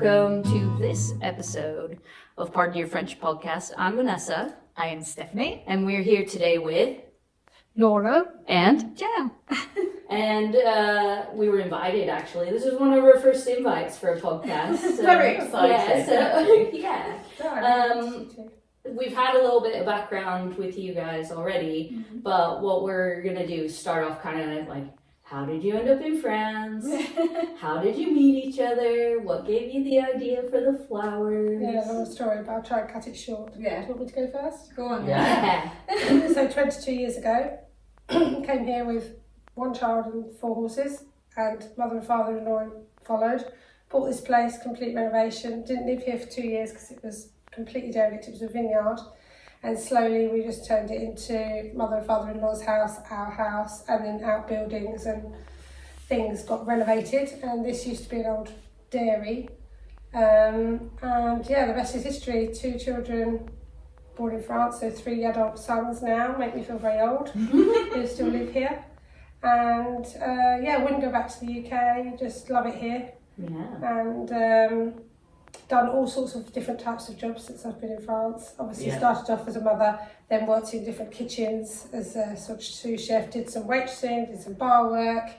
welcome to this episode of Pardon Your French podcast. I'm Vanessa. I am Stephanie. And we're here today with Lorna and Gemma. And we were invited, actually. This is one of our first invites for a podcast. So, Very excited. We've had a little bit of background with you guys already, but what we're going to do is start off kind of like, how did you end up in France? How did you meet each other? What gave you the idea for the flowers? Yeah, long story, but I'll try and cut it short. Yeah. Do you want me to go first? Go on. Yeah. So 22 years ago, came here with one child and 4 horses, and mother and father-in-law followed. Bought this place, complete renovation. Didn't live here for 2 years because it was completely derelict. It was a vineyard. And slowly we just turned it into mother and father-in-law's house, our house, and then outbuildings, and things got renovated. And this used to be an old dairy. And yeah, the rest is history. 2 children born in France, so 3 adult sons now, make me feel very old, who still live here. And yeah, wouldn't go back to the UK, just love it here. Yeah. And done all sorts of different types of jobs since I've been in France. Obviously started off as a mother, then worked in different kitchens as a sort of sous chef, did some waitressing, did some bar work,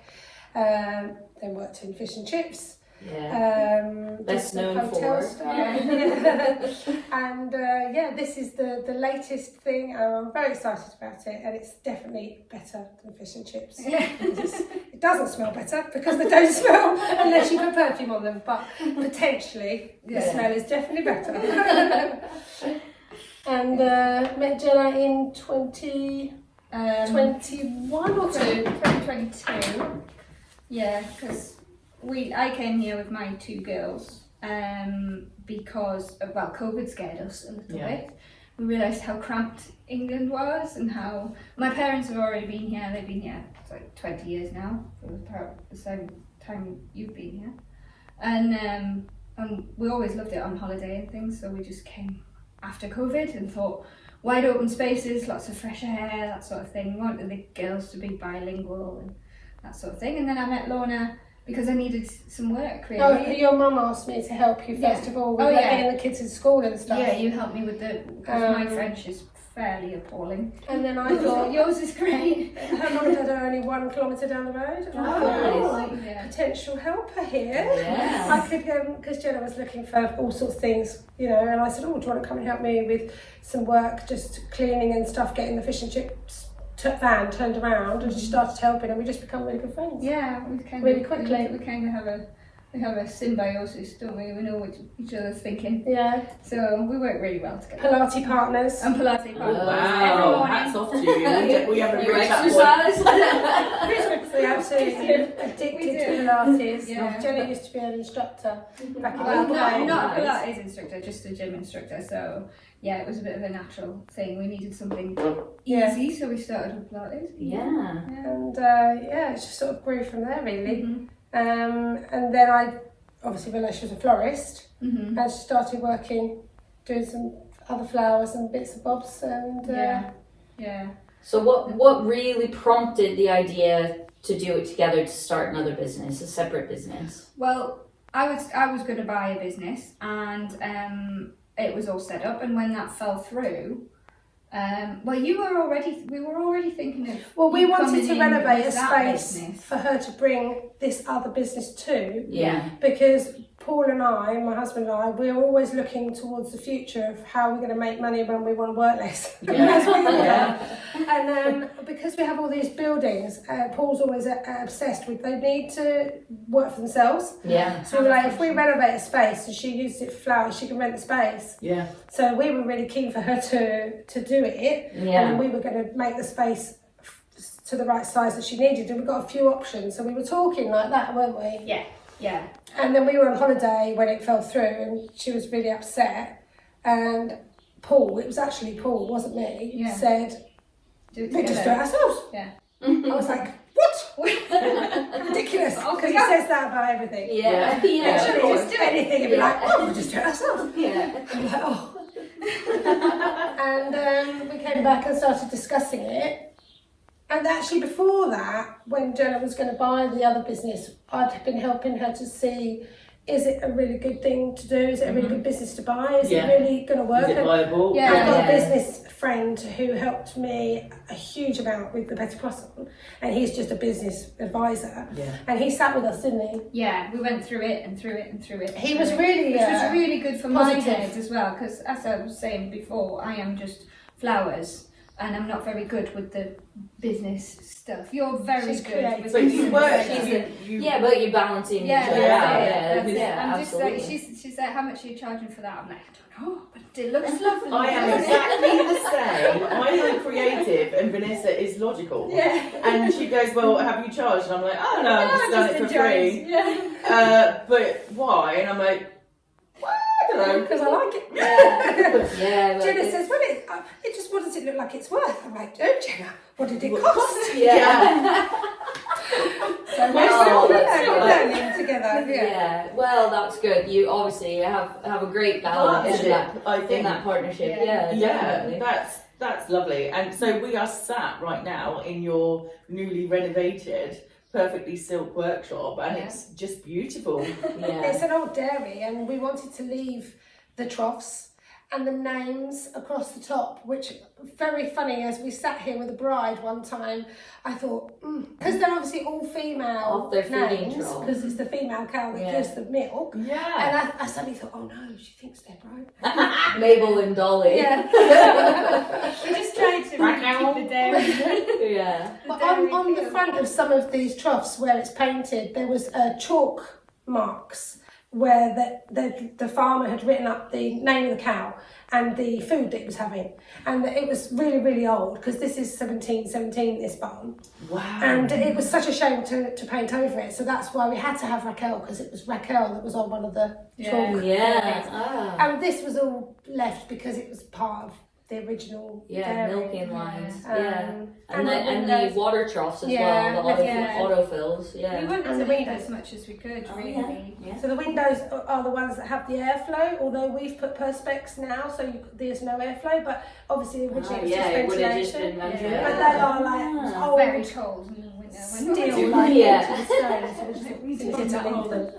then worked in fish and chips. Yeah. Best known hotel for. stuff. And yeah, this is the latest thing, and I'm very excited about it, and it's definitely better than fish and chips. It doesn't smell better because they don't smell unless you put perfume on them, but potentially the smell is definitely better. And met Jenna in 2021 or 2022. Yeah, because I came here with my 2 girls because COVID scared us a little bit. We realised how cramped England was and how my parents have already been here. They've been here for like 20 years now, for the same time you've been here. And we always loved it on holiday and things, so we just came after COVID and thought wide open spaces, lots of fresh air, that sort of thing. We wanted the girls to be bilingual and that sort of thing. And then I met Lorna because I needed some work, really. Oh, your mum asked me to help you first of all with getting the kids in school and stuff. Yeah, you helped me with because my French is fairly appalling. And then I thought, yours is great. her mum and dad are only 1 kilometre down the road. And I thought, potential helper here. Yeah. I could go, because Jenna was looking for all sorts of things, you know, and I said, oh, do you want to come and help me with some work, just cleaning and stuff, getting the fish and chips van turned around, and she started helping, and we just become really good friends. Yeah, we kind really quickly. We kind of have a symbiosis, don't we? We know what each other's thinking. Yeah. So we work really well together. Pilates partners. And Pilates partners. Wow, Every morning. hats off to you. We haven't You reached that exercise? We absolutely addicted to Pilates. Yeah. Jenna used to be an instructor back in the Well, UK. not a Pilates instructor, just a gym instructor. So yeah, it was a bit of a natural thing. We needed something easy, so we started with Pilates. Yeah. And it just sort of grew from there, really. And then I obviously realised she was a florist, and she started doing some other flowers and bits and bobs, and yeah. So what really prompted the idea to do it together, to start another business, a separate business? Well, I was going to buy a business, and it was all set up, and when that fell through, we were already thinking of. well, we wanted to coming in renovate a with that space business. for her to bring this other business to. Yeah. Because Paul and I, my husband and I, we're always looking towards the future of how we're going to make money when we want to work less. That's what we are. And because we have all these buildings, Paul's always obsessed with they need to work for themselves. Yeah. So we were like, if we renovate a space and she uses it for flowers, she can rent the space. Yeah. So we were really keen for her to do it. Yeah. And we were going to make the space to the right size that she needed. And we got a few options. So we were talking like that, weren't we? Yeah. And then we were on holiday when it fell through, and she was really upset. And Paul, it was actually Paul, wasn't me, said, Do it we just do it together. ourselves. Yeah. I was like, what? Ridiculous. Because he says that about everything. Yeah. Literally, just do anything and be like, oh, we'll just do it ourselves. Yeah. I'm like, oh. And we came back and started discussing it. And actually before that, when Jenna was going to buy the other business, I'd been helping her to see is it a really good thing to do? Is it a really good business to buy? Is Yeah. it really going to work? Is it viable? Yeah. I've got a business friend who helped me a huge amount with the Petit Poisson, and he's just a business advisor. Yeah. And he sat with us, didn't he? Yeah, we went through it and through it and through it. He was really, which was really good for my positive. head as well, because as I was saying before, I am just flowers, and I'm not very good with the business stuff. You're very She's good creative. with But business you work. stuff. Yeah, but you're balancing Yeah, each other yeah, out. yeah, Yeah, that's it. I'm just like, absolutely. she's like, how much are you charging for that? I'm like, I don't know, but it looks lovely. I am exactly the same. I am creative and Vanessa is logical. Yeah. And she goes, well, have you charged? And I'm like, oh no, I've just done it for free. Yeah. But why? And I'm like, well, I don't know. Because I like it. Yeah, but Jenna it's- says, well, it just, what does it look like it's worth? I'm like, oh, Jenna, what did it cost? yeah. So we're Well, still that's learning together. Yeah. Well, that's good. You obviously have a great balance in that, I in think. that partnership. Yeah. Yeah, definitely. That's lovely. And so we are sat right now in your newly renovated, perfectly silk workshop, and Yeah. it's just beautiful. Yeah. It's an old dairy, and we wanted to leave the troughs and the names across the top, which very funny. As we sat here with a bride one time, I thought, because they're obviously all female Off their feeding names, trough. because it's the female cow that Yeah. gives the milk. Yeah. And I suddenly thought, oh no, she thinks they're bride. Mabel and Dolly. Yeah. We're just trying to Raquel. keep the dairy. Yeah. But on the front of some of these troughs where it's painted, there was chalk marks where the farmer had written up the name of the cow and the food that it was having. And it was really, really old, because this is 1717, this barn. Wow. And it was such a shame to paint over it. So that's why we had to have Raquel, because it was Raquel that was on one of the chalk. Yeah. Ah. And this was all left because it was part of the original Yeah, dairy. milking lines. Um, Yeah. And the the water troughs as Yeah, well, the yeah. autofills. We Yeah. wanted And to the leave windows. as much as we could, Oh, really. yeah. So the windows are the ones that have the airflow, although we've put perspex now, so there's no airflow, but obviously originally it was yeah, it just would have just been ventilation. Yeah. But they are like Ah. old, Very cold in the winter. When steel, like Yeah. into the stone, so we just We didn't did get to not leave hold them.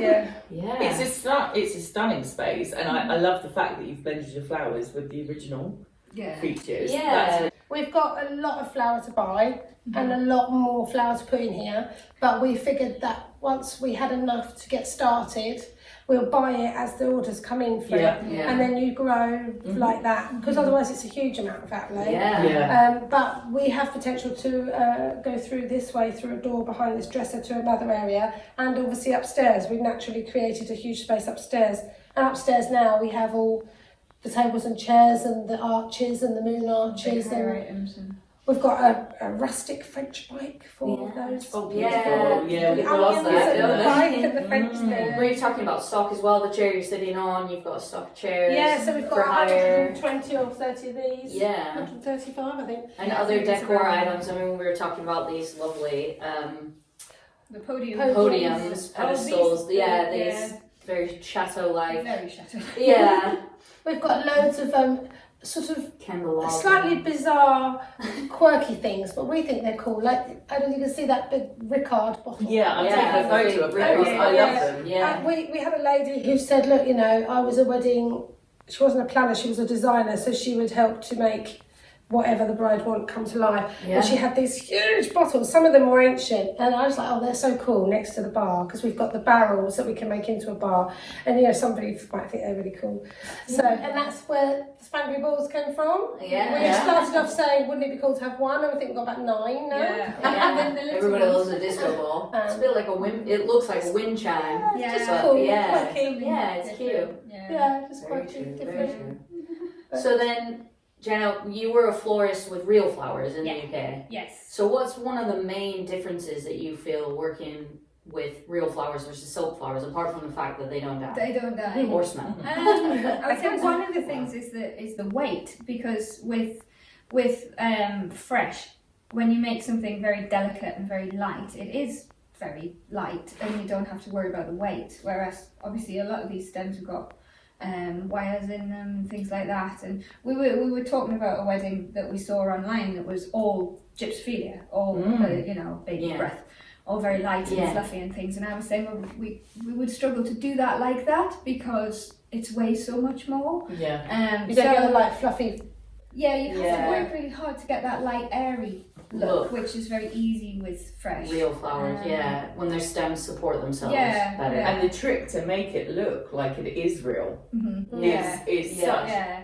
Yeah. Yeah. It's a stunning space, and I love the fact that you've blended your flowers with the original Yeah. features. Yeah. We've got a lot of flour to buy and a lot more flour to put in here, but we figured that once we had enough to get started, we'll buy it as the orders come in for Yeah. it, Yeah. and then you grow like that, because otherwise it's a huge amount of outlay. Yeah. But we have potential to go through this way, through a door behind this dresser to another area, and obviously upstairs. We've naturally created a huge space upstairs, and upstairs now we have all the tables and chairs and the arches and the moon arches, Big hair and items and we've got a rustic French bike for Yeah. those. Oh, Yeah. beautiful. Yeah, The we love onions that. and the Yeah. bike and the French thing. Were you talking about stock as well? The chair you're sitting on, you've got stock chairs. Yeah, so we've for got hire. 120 or 30 of these. Yeah. 135, I think. And Yeah, other it's decor around. items. I mean, we were talking about these lovely the podium. podiums, pedestals. these- Yeah, these very chateau-like. Very shattered. Yeah. We've got loads of sort of Candelabra. slightly bizarre, quirky things, but we think they're cool. Like, I don't know if you can see that big Ricard bottle. Yeah, I've Yeah, taken a photo of those. very- I yeah. love them. Yeah. We had a lady who said, look, you know, I was a wedding, she wasn't a planner, she was a designer, so she would help to make whatever the bride want come to life. Yeah. And she had these huge bottles, some of them were ancient, and I was like, oh, they're so cool, next to the bar, because we've got the barrels that we can make into a bar, and you know, somebody might think they're really cool. So, and that's where the Spangly Balls came from. Yeah. We started off saying, wouldn't it be cool to have one, and I think we've got about 9 now. Yeah. Yeah. And then the little Everybody ones. loves a disco ball. It's a bit like a wind. It looks like a wind chime. Yeah. Just But cool, yeah. quirky. Yeah, it's cute. Yeah. Yeah, just Very quite true. Very different. true. So then, Jenna, you were a florist with real flowers in the UK. Yes. So what's one of the main differences that you feel working with real flowers versus silk flowers, apart from the fact that they don't die They don't die. or smell? I think one of the things is the weight, because with fresh, when you make something very delicate and very light, it is very light, and you don't have to worry about the weight. Whereas obviously a lot of these stems have got wires in them and things like that. And we were talking about a wedding that we saw online that was all gypsophilia, all you know, baby Yeah. breath. or very light and Yeah. fluffy and things. And I was saying, well, we would struggle to do that like that because it weighs so much more. Yeah. You don't get the like fluffy. Yeah, you have Yeah. to work really hard to get that light, airy look, which is very easy with fresh. Real flowers, when their stems support themselves Yeah, better. yeah. And the trick to make it look like it is real is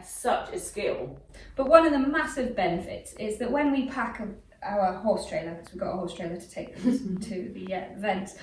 such a skill. But one of the massive benefits is that when we pack our horse trailer, because we've got a horse trailer to take them to the events,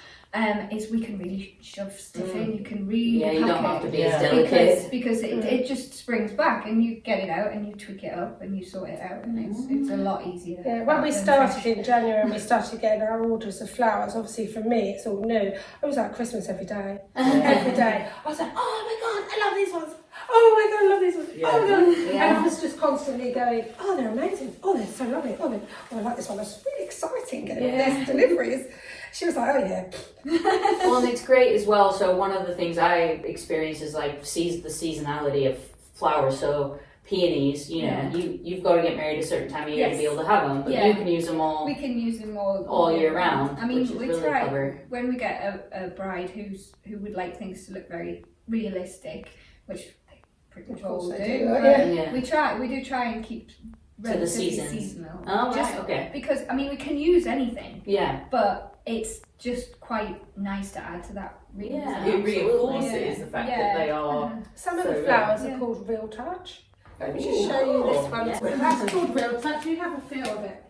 is we can really shove stuff in. You can really you don't pack have to it be as delicate. because it just springs back, and you get it out and you tweak it up and you sort it out, and it's a lot easier. Yeah, when we started in January and we started getting our orders of flowers, obviously for me it's all new. It was like Christmas every day. Every day. I was like, oh my god, I love these ones. Oh my god, I love these ones. Yeah. Oh my god. Yeah. And I was just constantly going, oh, they're amazing. Oh, they're so lovely. Oh, I like this one. It's really exciting getting these deliveries. She was like, oh yeah. Well, and it's great as well. So one of the things I experience is like the seasonality of flowers. So peonies, you've got to get married a certain time of year to be able to have them, but you can use them all. We can use them all year round. I mean, which is we really try clever. when we get a bride who would like things to look very realistic, which they pretty much all do. Yeah. We do try and keep relatively the seasons. seasonal. Oh, Just right, okay. Because I mean, we can use anything, Yeah. but it's just quite nice to add to that. Yeah. It reinforces Absolutely. the fact Yeah. that they are. Some of So, the flowers yeah. are called Real Touch. Let me Ooh. just show you this one. Yeah. That's called Real Touch. You have a feel of it.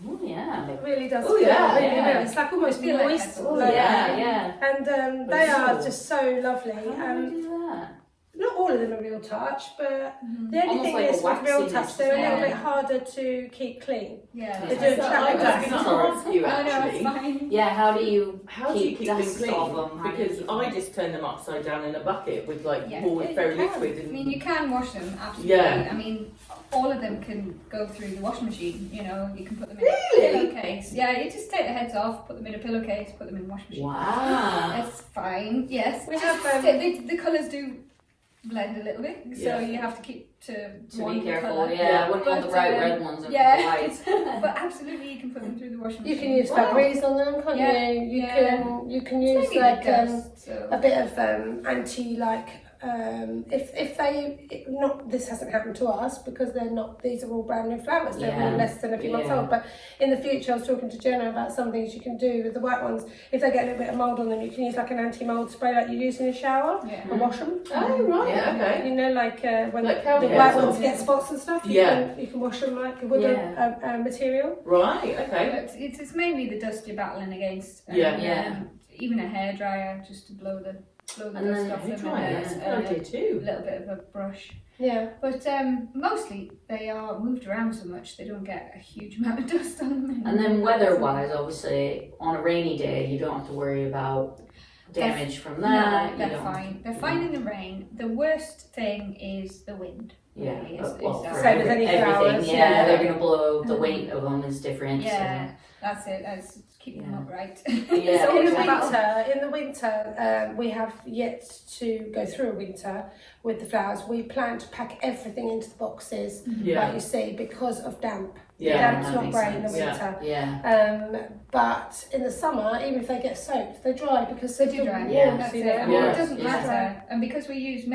Oh, yeah. It really does Oh, feel yeah, really yeah. real. It's like almost Feel like moist. that's all. like Yeah, that. yeah. And they are Cool. just so lovely. How do we do that? Not all of them are Real Touch, but the only Almost thing like a is with Real waxiness Touch, they're a little yeah. bit harder to keep clean. Yeah. They do So a I track was back. going to ask you I know, it's actually. fine. Yeah, how do you How do you keep them dust clean? off them? How do you Because keep I them- just turn them upside down in a bucket with like Yeah. very You can. liquid I and mean, you can wash them, absolutely. Yeah. I mean, all of them can go through the washing machine, you can put them in Really? a pillowcase. Yeah, you just take the heads off, put them in a pillowcase, put them in the washing machine. Wow. It's fine, yes. We have, the colours do blend a little bit, so Yeah. you have to keep to To one be careful, colour. yeah. I wouldn't want the But, bright um, red ones and yeah. the whites. But absolutely, you can put them through the washing You machine. can use Febreze on them, can't Yeah, you? yeah. You can It's use mainly like the dust, so. a bit of anti if they not this hasn't happened to us because they're not, these are all brand new flowers, they're Yeah. all less than a few months Yeah. old, but in the future I was talking to Jenna about some things you can do with the white ones. If they get a little bit of mould on them, you can use like an anti-mould spray like you use in the shower Yeah. and wash them. Oh right, Yeah. okay. You know, like when Like the powder white hair ones sort get spots and stuff, you can wash them like with a material. Right, okay. But it's mainly the dust you're battling against. Yeah. Yeah. Even a hairdryer just to blow the And dust then off them. Try it. That's a good idea a too. little bit of a brush. Yeah. But mostly they are moved around so much they don't get a huge amount of dust on them. And then weather-wise, obviously, on a rainy day, you don't have to worry about damage from that. No, they're you don't- fine. They're fine in the rain. The worst thing is the wind. Yeah, really, well, that. for Same as any everything, flowers, yeah, yeah. they're gonna blow. The weight of them is different. Yeah, that's it. That's keep them Yeah. upright. Yeah. So in the exactly. winter, we have yet to go through a winter with the flowers. We plan to pack everything into the boxes, Yeah. like you see, because of damp. Yeah. Damp's that not makes great in the sense. winter. Yeah. But in the summer, even if they get soaked, they dry because They of do the dry. warmth, Yeah. That's you it. know. I mean, Yeah. it doesn't Yeah. matter. And because we use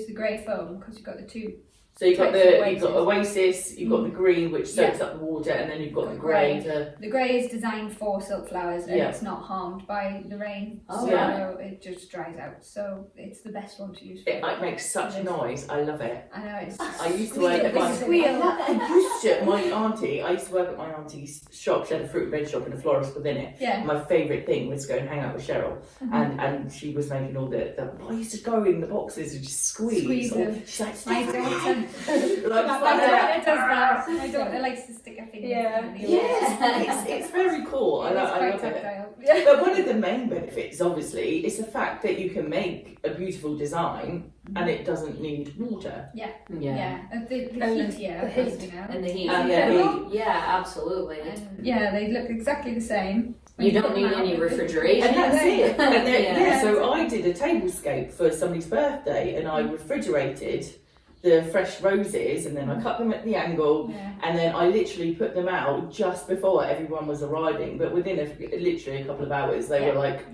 the grey foam, because you've got the two. So you've got Types of you've got Oasis, you've got the green which soaks up the water, and then you've got the grey to The grey is designed for silk flowers and Yeah. it's not harmed by the rain, Oh, so yeah. it just dries out. So it's the best one to use. it like, makes such a noise. I love it. I know it's. I used to work at my I used to work at my auntie's shop. She had a fruit and veg shop and a florist within it. Yeah. And my favourite thing was to go and hang out with Cheryl, and she was making all the I used to go in the boxes and just squeeze. Squeeze Or, them. she's like, My daughter, like, my daughter does that. My daughter likes to stick her finger Yeah. in the yes, it's very cool. I love it. tactile. Yeah. But one of the main benefits, obviously, is the fact that you can make a beautiful design and it doesn't need water. Yeah. And the And heat, yeah, the as heat. you know. And the heat. And yeah. the heat. Yeah, absolutely. And yeah, they look exactly the same. You don't need any refrigeration. And that's it. And then, Yeah. so I did a tablescape for somebody's birthday and I refrigerated the fresh roses, and then I cut them at the angle, Yeah. and then I literally put them out just before everyone was arriving. But within literally a couple of hours, they were like,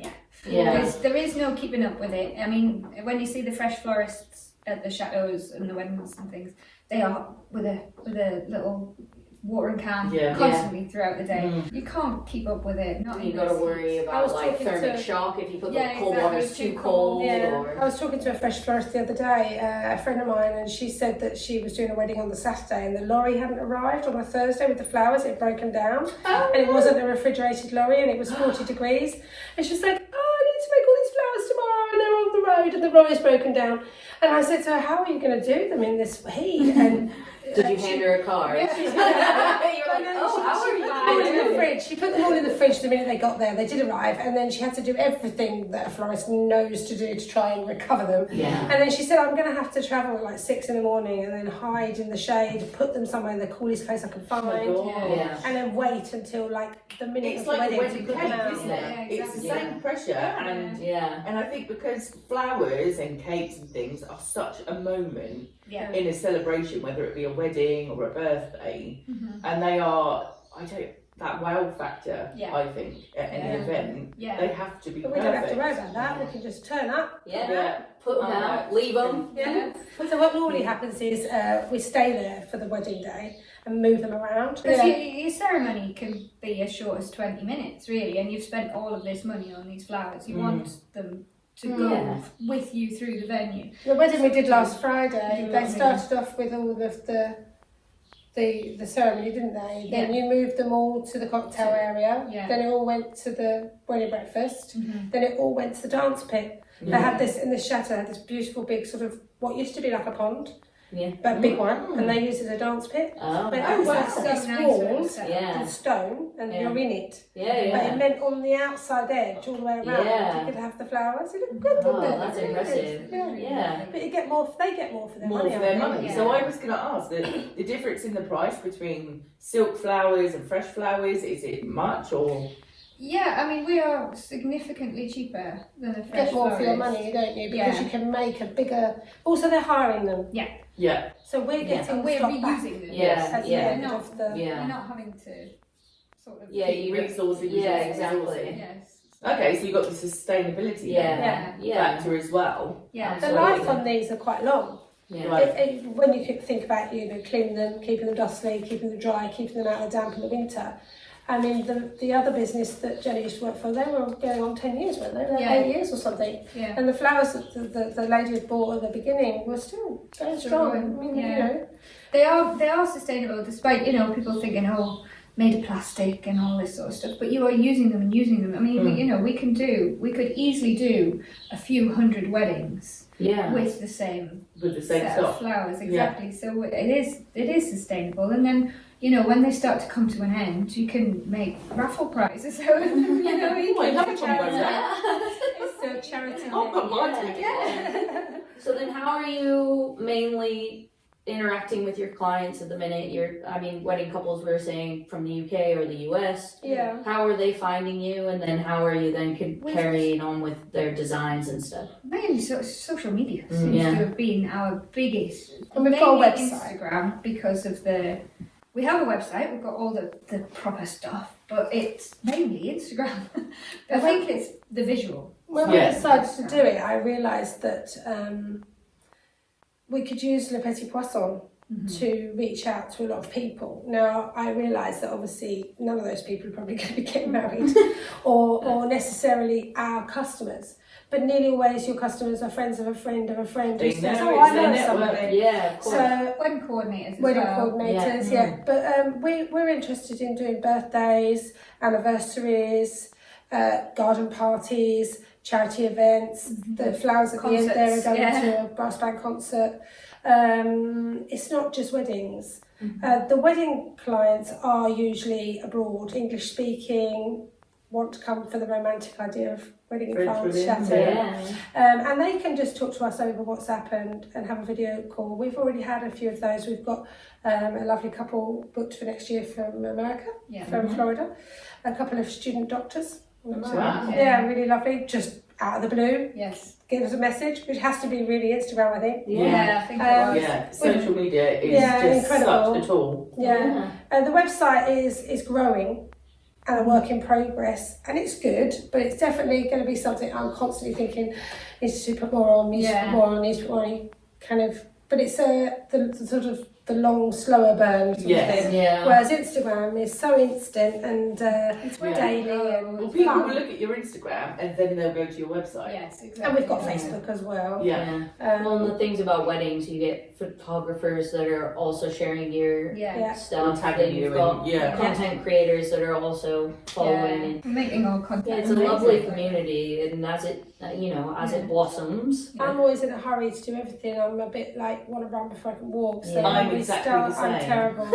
There is no keeping up with it. I mean, when you see the fresh florists at the chateaus and the weddings and things, they are with a little watering can constantly throughout the day. You can't keep up with it. Not You got to worry about like thermic shock if you put the cold water is too cold. I was talking to a fresh florist the other day, a friend of mine, and she said that she was doing a wedding on the Saturday and the lorry hadn't arrived on a Thursday with the flowers. It had broken down, and it wasn't a refrigerated lorry, and it was 40 degrees. And she's like, "Oh, I need to make all these flowers tomorrow, and they're on the road, and the lorry's broken down." And I said to her, "How are you going to do them in this heat?" And did you hand her a card? Yeah. You're like, oh, how are you? All in the fridge. She put them all in the fridge the minute they got there. They did arrive, and then she had to do everything that a florist knows to do to try and recover them. Yeah. And then she said, "I'm going to have to travel at like 6 in the morning and then hide in the shade, put them somewhere in the coolest place I can find, and then wait until like the minute it's of like the a wedding wedding to put them cake, out." isn't it? Yeah, It's the exactly. same pressure, and I think because flowers and cakes and things are such a moment in a celebration, whether it be a wedding or a birthday, and they are, that wow factor, I think, at any event, they have to be But we perfect. don't have to worry about that. We can just turn up. Put them out, leave them. So what normally happens is we stay there for the wedding day and move them around. Because your ceremony can be as short as 20 minutes, really, and you've spent all of this money on these flowers. You want them to go with you through the venue. The wedding we did last Friday, they started off with all of the ceremony, didn't they? Then you moved them all to the cocktail area. Then it all went to the wedding breakfast. Then it all went to the dance pit. They had this in the chateau, had this beautiful big sort of what used to be like a pond. But a big one, and they use it as a dance pit. But it's walled and stone, and you're in it. But it meant on the outside edge, all the way around, you could have the flowers. It looked good, didn't it? That's impressive. But you get more. They get more for their money. For their money. So I was going to ask the difference in the price between silk flowers and fresh flowers. Is it much or? Yeah, I mean, we are significantly cheaper than a fresh Get more for your florist. money, don't you? Because you can make a bigger. Also, they're hiring them. Yeah. So we're getting we're stock back. reusing them. At the end We're not, of the. we're not having to sort of. you resources. exactly. Yes. Okay, so you've got the sustainability factor as well. Yeah. The life on these are quite long. Right. When you think about cleaning them, keeping them dustly, keeping them dry, keeping them out of the damp in the winter. I mean, the other business that Jenny used to work for, they were going on 10 years, weren't they? They were 8 years or something. And the flowers that the lady had bought at the beginning were still very strong. I mean, They are sustainable, despite people thinking, oh, made of plastic and all this sort of stuff. But you are using them and using them. I mean, we could easily do a few hundred weddings with the same set stuff. of flowers. Exactly. So it is sustainable. And then when they start to come to an end, you can make raffle prizes. So you can love it when you do it's a charity. Oh, but mine So then how are you mainly interacting with your clients at the minute? Wedding couples, we were saying from the UK or the US. Yeah. How are they finding you, and then how are you then carrying on with their designs and stuff? Mainly social media seems to have been our biggest. And we've got a mainly website. Instagram, because of we have a website, we've got all the proper stuff, but it's mainly Instagram. I think it's the visual. When we decided to do it, I realised that we could use Le Petit Poisson to reach out to a lot of people. Now, I realise that obviously none of those people are probably going to be getting married or necessarily our customers. But nearly always your customers are friends of a friend of a friend who says, "Oh, I know somebody." Yeah, of course. So wedding coordinators as Wedding well. coordinators, But we're interested in doing birthdays, anniversaries, garden parties, charity events. The flowers at the end there are going to a brass band concert. It's not just weddings. The wedding clients are usually abroad, English speaking, want to come for the romantic idea of wedding in France, chateau. And they can just talk to us over WhatsApp and have a video call. We've already had a few of those. We've got a lovely couple booked for next year from America, from Florida, a couple of student doctors. Wow. Yeah, really lovely. Just out of the blue, Yes. give us a message, which has to be really Instagram, I think. Yeah, I think it was. Yeah, social media is just incredible. such a tool. Yeah. The website is growing and a work in progress, and it's good, but it's definitely going to be something I'm constantly thinking needs to put more on, needs to put more on, needs to put more on, kind of. But it's the sort of the long, slower burn sort of thing. Yeah. Whereas Instagram is so instant and it's daily and Well, people fun. will look at your Instagram and then they'll go to your website. Yes, exactly. And we've got Facebook as well. Yeah. Well, and the things about weddings, you get photographers that are also sharing your stuff. Tagging Then you you've got and content creators that are also following. We're making all content. Yeah, it's a lovely community, and as it it blossoms. I'm always in a hurry to do everything. I'm a bit like want to run before I can walk. So Yeah. when I'm we exactly start, the same. I'm terrible,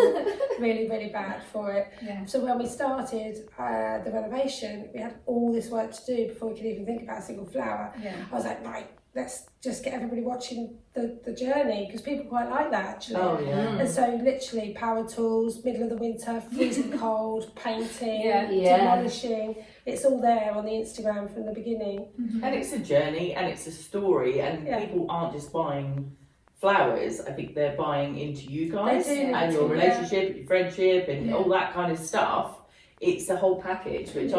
really, really bad for it. Yeah. So when we started the renovation, we had all this work to do before we could even think about a single flower. Yeah. I was like, right, let's just get everybody watching the journey, because people quite like that actually. Oh, yeah. And so literally power tools, middle of the winter, freezing cold, painting, Yeah. demolishing. It's all there on the Instagram from the beginning. And it's a journey and it's a story, and people aren't just buying flowers. I think they're buying into you guys They do, and your yeah. relationship, your friendship, and all that kind of stuff. It's a whole package, which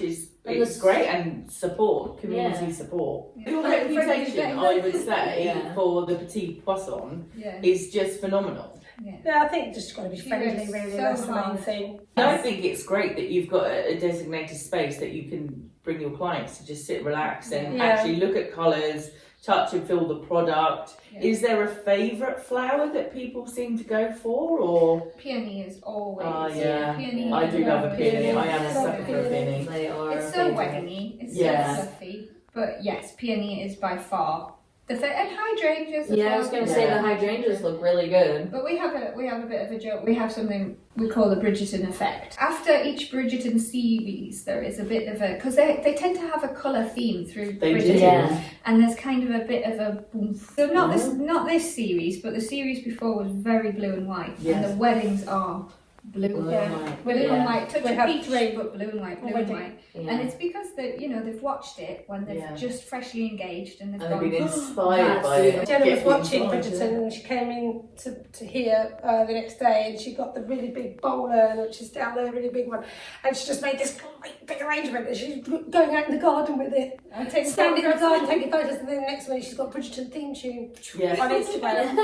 it's great, and support, community support. Your reputation, I would say, for the Petite Poisson is just phenomenal. Yeah, I think just got to be friendly, It's really. so That's the main hard. thing. And I think it's great that you've got a designated space that you can bring your clients to just sit, relax, and actually look at colours, touch and feel the product. Is there a favourite flower that people seem to go for, or? Peony is always. Peony. I do love a peony. I am a sucker for a peony. They are. It's so weddingy. It's so fluffy. But yes, peony is by far the and hydrangeas. As I was going to say the hydrangeas look really good. But we have a bit of a joke. We have something we call the Bridgerton effect. After each Bridgerton series, there is a bit of a, because they tend to have a colour theme through Bridgerton, and there's kind of a bit of a oomph. So not this series, but the series before was very blue and white, and the weddings are blue and white. Blue and white, touch of peach, but blue and white, blue and white. And it's because they've watched it when they've just freshly engaged and they've been inspired by it. Jenna was watching Bridgerton and she came in to here the next day, and she got the really big bowler, which is down there, a really big one, and she just made this great big arrangement, and she's going out in the garden with it, standing in the garden taking photos, and then the next one she's got Bridgerton theme tune on Instagram.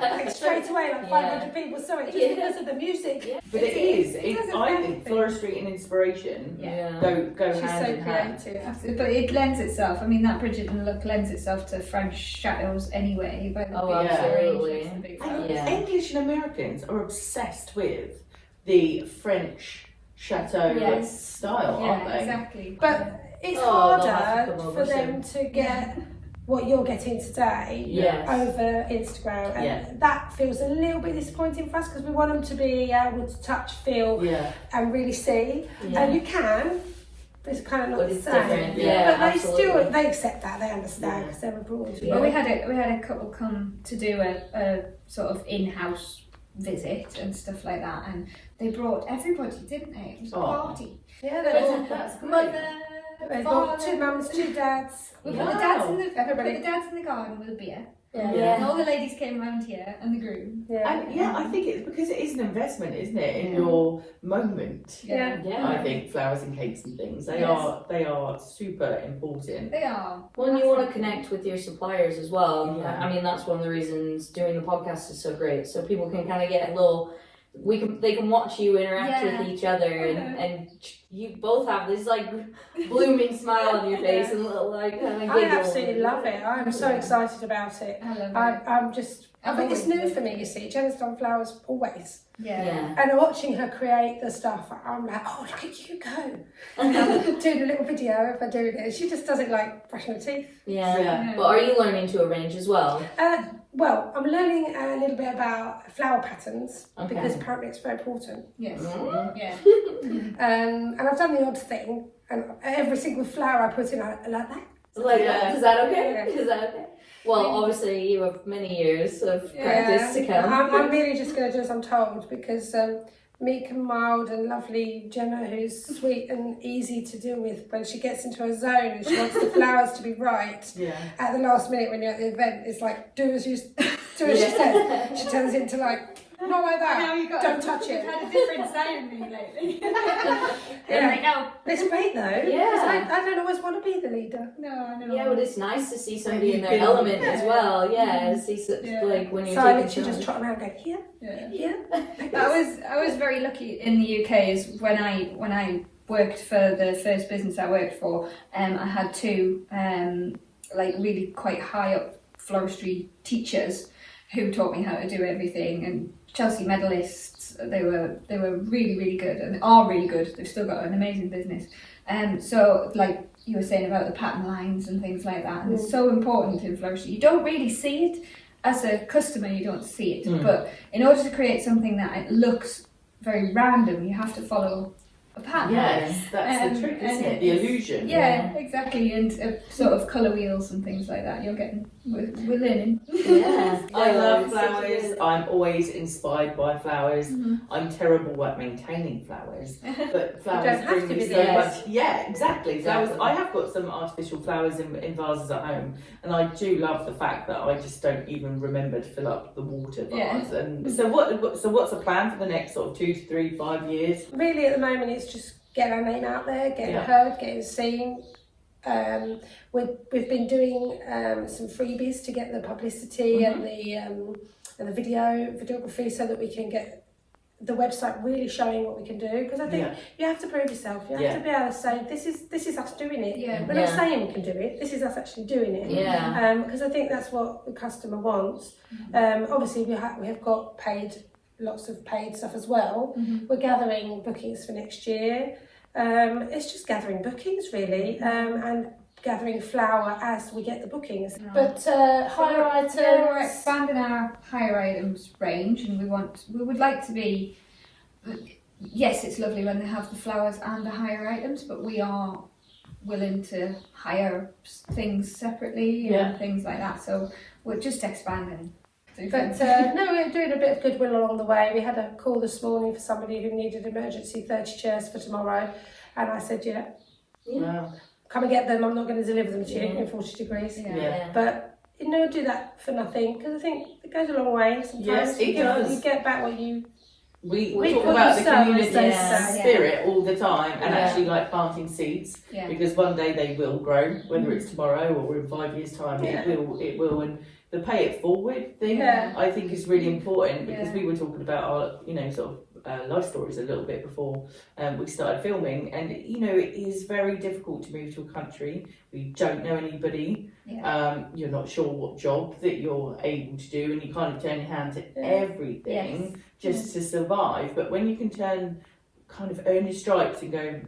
Like straight away, like 500 people saw it just because of the music. But it is. I think floristry and inspiration go She's hand so in hand. creative. Absolutely. But it lends itself. I mean, that Bridgerton look lends itself to French chateaux anyway. By the absolutely. And English and Americans are obsessed with the French chateau style, aren't they? Exactly. But it's they'll have to harder come over for them to get what you're getting today over Instagram, and that feels a little bit disappointing for us, because we want them to be able to touch, feel, and really see. And you can, but it's kind of not the same. But they accept that, they understand, because they're abroad. Well, we had a couple come to do a sort of in-house visit and stuff like that, and they brought everybody, didn't they? It was a party. Yeah, they all That's great. Mother, They've got 2 mums, 2 dads. We put the dads in the garden with a beer. And all the ladies came around here, and the groom. And I think it's because it is an investment, isn't it, in your moment. I think flowers and cakes and things, they are super important. They are. Well, and you want to connect with your suppliers as well. I mean, that's one of the reasons doing the podcast is so great, so people can kind of get a little. They can watch you interact with each other, and you both have this like blooming smile on your face and little like kind of I absolutely love it. I'm so excited about it. I love it. I think it's new for me, you see. Jenna's done flowers always. Yeah. And watching her create the stuff, I'm like, oh, look at you go. Doing a little video of her doing it. She just does it like brushing her teeth. But are you learning to arrange as well? Well, I'm learning a little bit about flower patterns, because apparently it's very important. Yes. Yeah. And I've done the odd thing, and every single flower I put in, I like that. Like that? Is that okay? Is that okay? Well, obviously you have many years of practice to come. I'm really just going to do as I'm told, because meek and mild and lovely Gemma, who's sweet and easy to deal with, when she gets into a zone and she wants the flowers to be right at the last minute when you're at the event, it's like, do as she says. She turns into like, not like that, don't touch it. You've had a different side of me lately. It's great though, because I don't always want to be the leader. No, I know. Yeah, but it's nice to see somebody in their element as well. Like when you're so I taking literally just trot around and go, here. I was very lucky in the UK is when I worked for the first business I worked for, I had two like really quite high up floristry teachers who taught me how to do everything, and Chelsea medalists. They were really, really good, and are really good. They've still got an amazing business. So like you were saying about the pattern lines and things like that, and it's so important in floristry. You don't really see it as a customer, you don't see it, but in order to create something that it looks very random, you have to follow a pattern. Yes, that's the trick, isn't it? The illusion. Yeah, exactly, and sort of colour wheels and things like that. We're learning. Yeah, I love flowers. I'm always inspired by flowers. I'm terrible at maintaining flowers, but flowers bring me so much. Yeah, exactly. Flowers. I have got some artificial flowers in vases at home, and I do love the fact that I just don't even remember to fill up the water vase. And so what's the plan for the next sort of 2 to 3, 5 years? Really, at the moment, it's just getting our name out there, getting heard, getting seen. We've been doing some freebies to get the publicity and the videography, so that we can get the website really showing what we can do. Because I think you have to prove yourself. You have to be able to say, this is us doing it. We're not saying we can do it. This is us actually doing it. Because I think that's what the customer wants. Obviously, we have got lots of paid stuff as well. We're gathering bookings for next year. It's just gathering bookings really, and gathering flour as we get the bookings. But higher items. Yeah, we're expanding our higher items range, and we would like to be. Yes, it's lovely when they have the flowers and the higher items, but we are willing to hire things separately and things like that. So we're just expanding. But no, we're doing a bit of goodwill along the way. We had a call this morning for somebody who needed emergency 30 chairs for tomorrow, and I said, come and get them. I'm not going to deliver them to you in 40 degrees. But do that for nothing, because I think it goes a long way sometimes. Yes, it does. You get back what you... We talk about the community spirit all the time, and actually like planting seeds, because one day they will grow, whether it's tomorrow or in 5 years' time, it will. And the pay it forward thing, I think, is really important, because we were talking about our, sort of life stories a little bit before we started filming, and it is very difficult to move to a country where you don't know anybody, you're not sure what job that you're able to do, and you kind of turn your hand to everything just to survive. But when you can earn your stripes and go,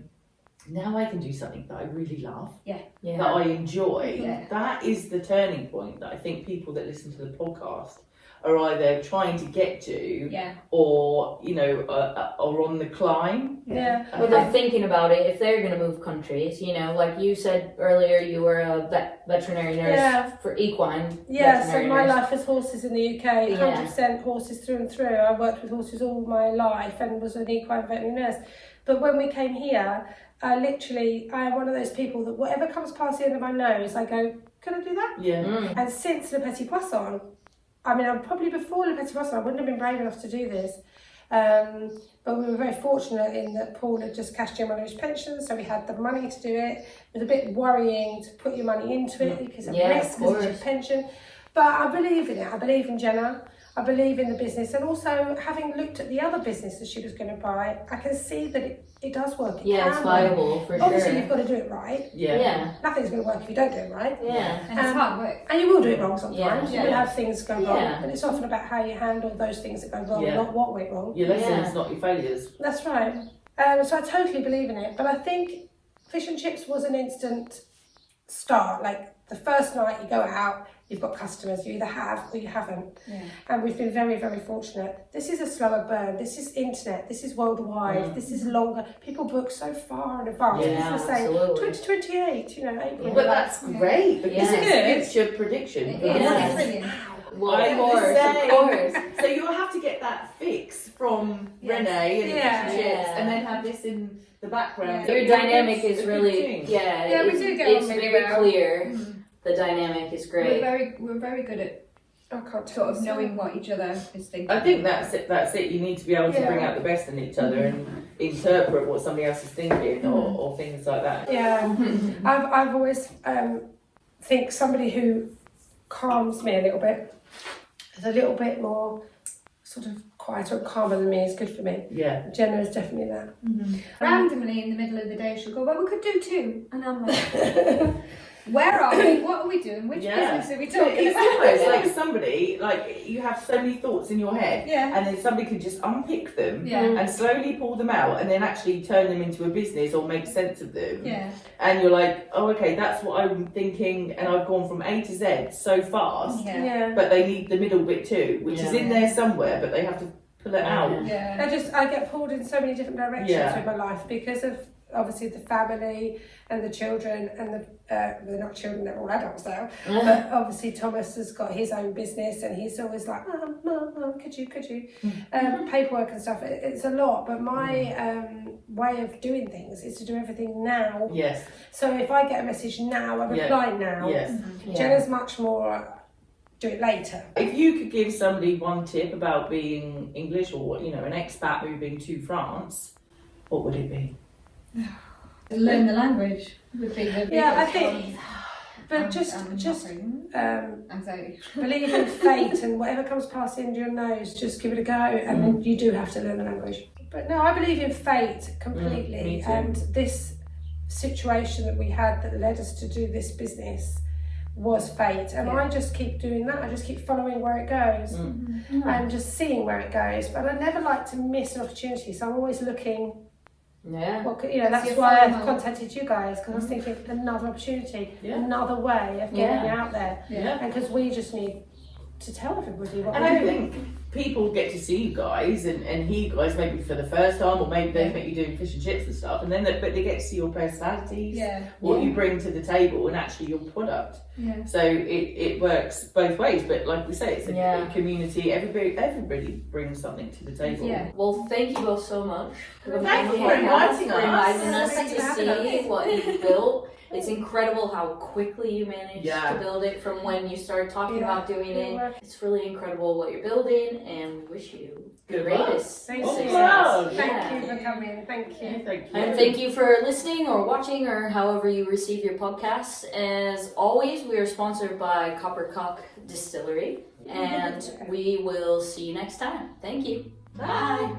now I can do something that I really love, that I enjoy, that is the turning point that I think people that listen to the podcast are either trying to get to or are on the climb. Well, they're thinking about it if they're going to move countries, like you said earlier, you were a veterinary nurse for equine. So my life is horses in the UK, 100% horses through and through. I worked with horses all my life and was an equine veterinary nurse. But when we came here, I am one of those people that whatever comes past the end of my nose, I go, can I do that? And since Le Petit Poisson, probably before Le Petit Poisson, I wouldn't have been brave enough to do this. But we were very fortunate in that Paul had just cashed in one of his pensions, so we had the money to do it. It was a bit worrying to put your money into it because of risk, because it's your pension. But I believe in it. I believe in Jenna. I believe in the business, and also having looked at the other business that she was going to buy, I can see that it does work. It's viable for sure. Obviously, you've got to do it right. Nothing's going to work if you don't do it right. And it's hard work. And you will do it wrong sometimes. You will have things go wrong, and it's often about how you handle those things that go wrong, not what went wrong. Your lessons, not your failures. That's right. So I totally believe in it, but I think fish and chips was an instant start. Like the first night you go out, you've got customers, you either have or you haven't. And we've been very, very fortunate. This is a slower burn. This is internet. This is worldwide. This is longer. People book so far in advance. It's the same. 2028, April. But that's great, because it's future prediction. It's brilliant. Well, of course. So you'll have to get that fix from Renee and relationships, and then have this in the background. Your dynamic is really, Yeah, we do get it's on really very well. clear. The dynamic is great. We're very good at I can't sort of knowing what each other is thinking. I think that's it. You need to be able to bring out the best in each other and interpret what somebody else is thinking or things like that. Yeah, I've always think somebody who calms me a little bit, is a little bit more sort of quieter and calmer than me is good for me. Yeah. Jenna is definitely that. Randomly in the middle of the day, she'll go, "Well, we could do 2," and I'm like, "Where are we? What are we doing? Which business are we talking It's about?" almost like somebody, like you have so many thoughts in your head, Yeah. and then somebody can just unpick them Yeah. and slowly pull them out, and then actually turn them into a business or make sense of them. Yeah. And you're like, oh, okay, that's what I'm thinking, and I've gone from A to Z so fast. Yeah. But they need the middle bit too, which is in there somewhere, but they have to pull it out. Yeah. I get pulled in so many different directions Yeah. with my life because of obviously the family and the children and they're not children, they're all adults now. But obviously Thomas has got his own business and he's always like, Mum, could you? Paperwork and stuff. It's a lot, but my way of doing things is to do everything now. Yes. So if I get a message now, I reply now. Yes. Jenna's much more do it later. If you could give somebody one tip about being English or an expat moving to France, what would it be? Learn the language would be the biggest I think. one. But just anxiety. believe in fate and whatever comes past the end of your nose, just give it a go, and then you do have to learn the language. But no, I believe in fate completely, me too. and this situation that we had that led us to do this business was fate, and I just keep doing that. I just keep following where it goes and just seeing where it goes. But I never like to miss an opportunity, so I'm always looking. Yeah. That's why I've contacted you guys, because I was thinking another opportunity, another way of getting out there. Yeah. And because we just need to tell everybody what And we're I doing. think people get to see you guys and hear you guys maybe for the first time, or maybe they met you doing fish and chips and stuff, and then but they get to see your personalities, what you bring to the table, and actually your product. Yeah. So it works both ways, but like we say, it's a community. Everybody brings something to the table. Yeah. Well, thank you both so much for Thank you for inviting us. to see what you've built. It's incredible how quickly you managed to build it from when you started talking about doing it. It's really incredible what you're building, and we wish you the greatest Thank success. you. Thank you for coming. Thank you. Thank you. And thank you for listening or watching or however you receive your podcasts. As always, we are sponsored by Coppercock Distillery, and we will see you next time. Thank you. Bye.